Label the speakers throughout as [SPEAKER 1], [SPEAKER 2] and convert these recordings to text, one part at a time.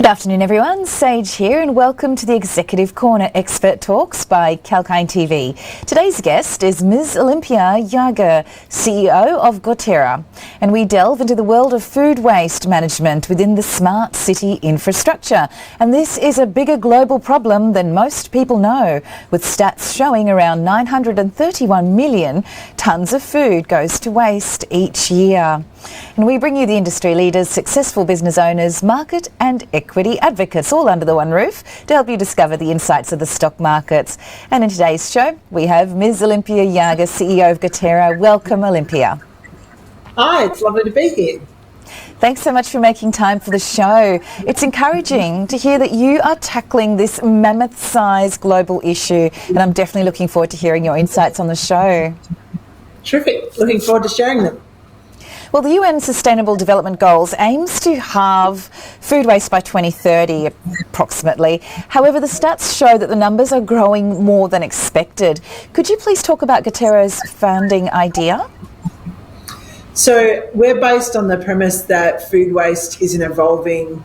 [SPEAKER 1] Good afternoon, everyone. Sage here, and welcome to the Executive Corner Expert Talks by Kalkine TV. Today's guest is Ms. Olympia Yarger, CEO of Goterra, and we delve into the world of food waste management within the smart city infrastructure. And this is a bigger global problem than most people know, with stats showing around 931 million tonnes of food goes to waste each year. And we bring you the industry leaders, successful business owners, market and equity advocates, all under the one roof to help you discover the insights of the stock markets. And in today's show, we have Ms. Olympia Yarger, CEO of Goterra. Welcome, Olympia.
[SPEAKER 2] Hi, it's lovely to be here.
[SPEAKER 1] Thanks so much for making time for the show. It's encouraging to hear that you are tackling this mammoth-sized global issue, and I'm definitely looking forward to hearing your insights on the show.
[SPEAKER 2] Terrific. Looking forward to sharing them.
[SPEAKER 1] Well, the UN Sustainable Development Goals aims to halve food waste by 2030, approximately. However, the stats show that the numbers are growing more than expected. Could you please talk about Goterra's founding idea?
[SPEAKER 2] So we're based on the premise that food waste is an evolving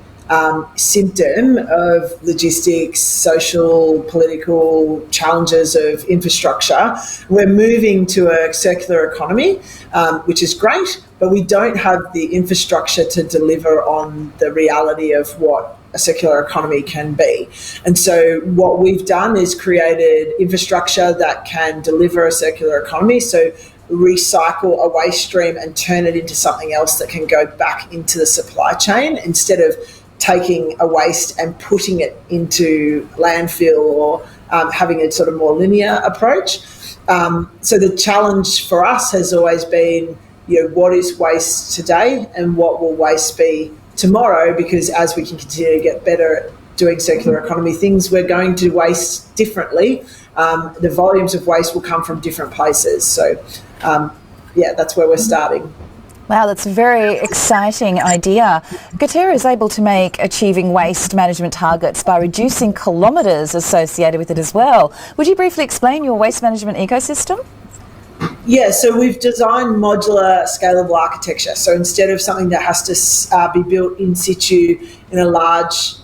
[SPEAKER 2] symptom of logistics, social, political challenges of infrastructure. We're moving to a circular economy, which is great, but we don't have the infrastructure to deliver on the reality of what a circular economy can be. And so what we've done is created infrastructure that can deliver a circular economy. So recycle a waste stream and turn it into something else that can go back into the supply chain instead of taking a waste and putting it into landfill or having a sort of more linear approach. So the challenge for us has always been, what is waste today and what will waste be tomorrow? Because as we can continue to get better at doing circular economy things, we're going to waste differently. The volumes of waste will come from different places. So, that's where we're starting.
[SPEAKER 1] Wow, that's a very exciting idea. Goterra is able to make achieving waste management targets by reducing kilometres associated with it as well. Would you briefly explain your waste management ecosystem?
[SPEAKER 2] Yeah, so we've designed modular, scalable architecture. So instead of something that has to be built in situ in a large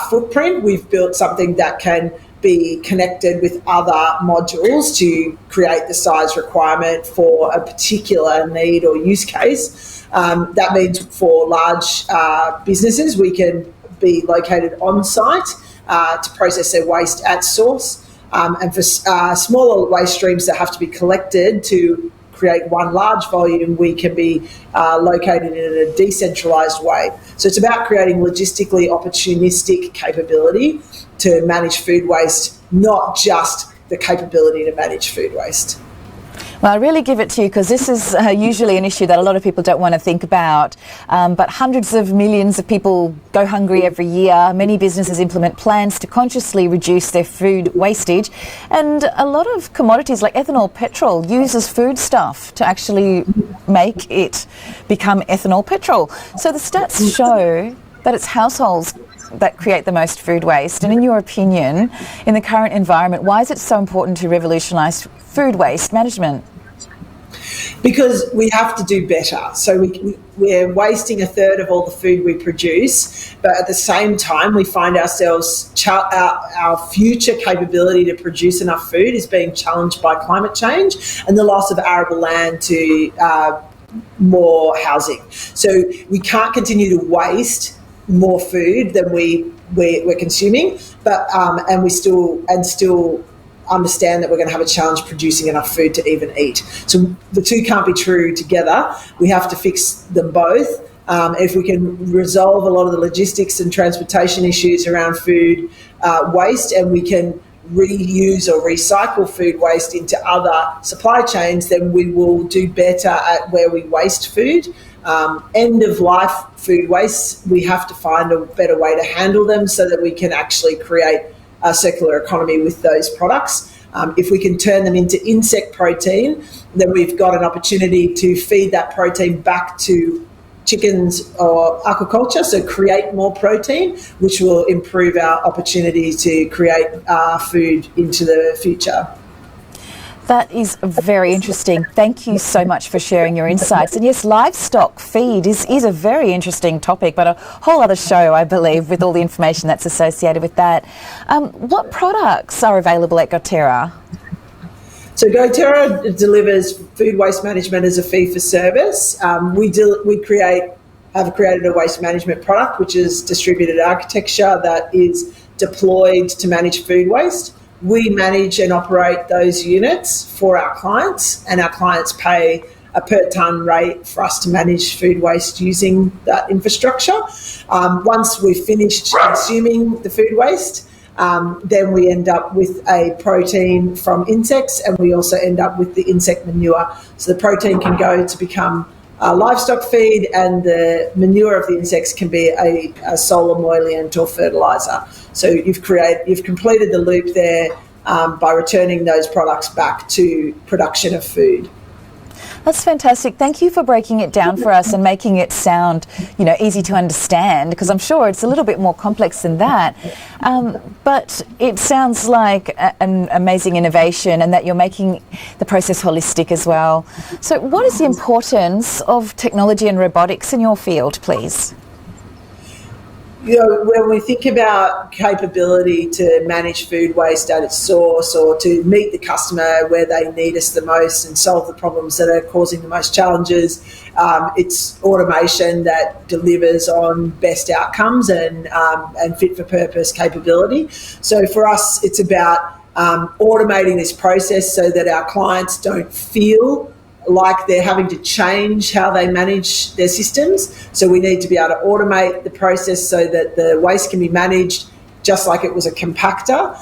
[SPEAKER 2] footprint, we've built something that can be connected with other modules to create the size requirement for a particular need or use case. That means for large businesses, we can be located on site to process their waste at source. And for smaller waste streams that have to be collected to create one large volume, we can be located in a decentralised way. So it's about creating logistically opportunistic capability to manage food waste, not just the capability to manage food waste.
[SPEAKER 1] Well, I really give it to you because this is usually an issue that a lot of people don't want to think about. But hundreds of millions of people go hungry every year. Many businesses implement plans to consciously reduce their food wastage. And a lot of commodities like ethanol, petrol, uses foodstuff to actually make it become ethanol petrol. So the stats show that it's households that create the most food waste. And in your opinion, in the current environment, why is it so important to revolutionise food waste management?
[SPEAKER 2] Because we have to do better. So we're wasting a third of all the food we produce, but at the same time, we find ourselves, our future capability to produce enough food is being challenged by climate change and the loss of arable land to more housing. So we can't continue to waste more food than we're consuming, but and still understand that we're going to have a challenge producing enough food to even eat. So the two can't be true together. We have to fix them both. If we can resolve a lot of the logistics and transportation issues around food waste, and we can reuse or recycle food waste into other supply chains, then we will do better at where we waste food. End of life food waste, we have to find a better way to handle them so that we can actually create a circular economy with those products. If we can turn them into insect protein, then we've got an opportunity to feed that protein back to chickens or aquaculture, so create more protein, which will improve our opportunity to create food into the future.
[SPEAKER 1] That is very interesting. Thank you so much for sharing your insights. And yes, livestock feed is a very interesting topic, but a whole other show, I believe, with all the information that's associated with that. What products are available at Goterra?
[SPEAKER 2] So Goterra delivers food waste management as a fee for service. Have created a waste management product, which is distributed architecture that is deployed to manage food waste. We manage and operate those units for our clients, and our clients pay a per tonne rate for us to manage food waste using that infrastructure. Once we've finished consuming the food waste, then we end up with a protein from insects, and we also end up with the insect manure. So the protein can go to become livestock feed, and the manure of the insects can be a soil emollient or fertiliser. So you've completed the loop there by returning those products back to production of food.
[SPEAKER 1] That's fantastic. Thank you for breaking it down for us and making it sound, easy to understand, because I'm sure it's a little bit more complex than that. But it sounds like an amazing innovation, and that you're making the process holistic as well. So what is the importance of technology and robotics in your field, please?
[SPEAKER 2] When we think about capability to manage food waste at its source, or to meet the customer where they need us the most and solve the problems that are causing the most challenges, it's automation that delivers on best outcomes and fit for purpose capability. So for us, it's about automating this process so that our clients don't feel like they're having to change how they manage their systems. So we need to be able to automate the process so that the waste can be managed just like it was a compactor,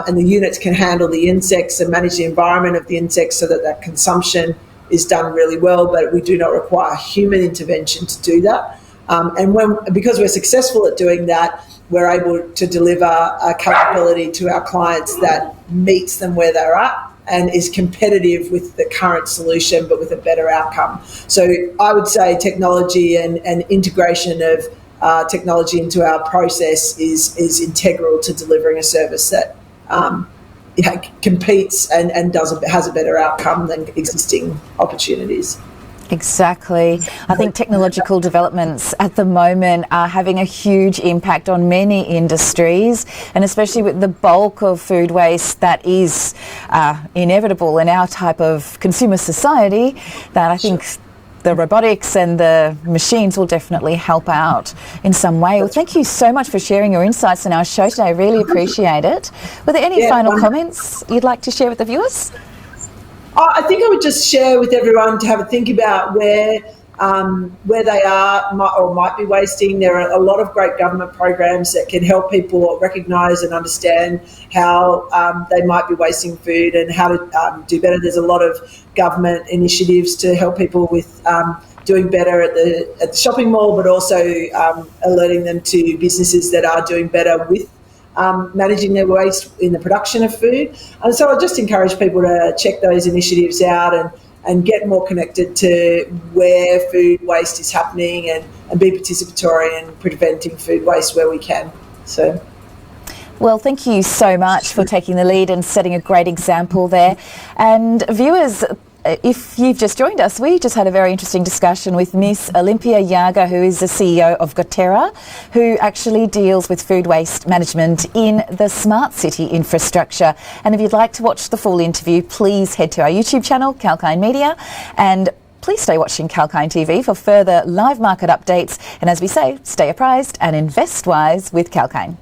[SPEAKER 2] and the units can handle the insects and manage the environment of the insects so that that consumption is done really well, but we do not require human intervention to do that. Because we're successful at doing that, we're able to deliver a capability to our clients that meets them where they're at and is competitive with the current solution, but with a better outcome. So I would say technology and integration of technology into our process is integral to delivering a service that competes and has a better outcome than existing opportunities.
[SPEAKER 1] Exactly. I think technological developments at the moment are having a huge impact on many industries, and especially with the bulk of food waste that is inevitable in our type of consumer society, that I think the robotics and the machines will definitely help out in some way. Well, thank you so much for sharing your insights in our show today. I really appreciate it. Were there any final comments you'd like to share with the viewers?
[SPEAKER 2] I think I would just share with everyone to have a think about where they are or might be wasting. There are a lot of great government programs that can help people recognise and understand how they might be wasting food and how to do better. There's a lot of government initiatives to help people with doing better at the shopping mall, but also alerting them to businesses that are doing better with managing their waste in the production of food. And so I just encourage people to check those initiatives out and get more connected to where food waste is happening and be participatory in preventing food waste where we can. So.
[SPEAKER 1] Well, thank you so much for taking the lead and setting a great example there. And viewers, if you've just joined us, we just had a very interesting discussion with Miss Olympia Yarger, who is the CEO of Goterra, who actually deals with food waste management in the smart city infrastructure. And if you'd like to watch the full interview, please head to our YouTube channel, Kalkine Media, and please stay watching Kalkine TV for further live market updates. And as we say, stay apprised and invest wise with Kalkine.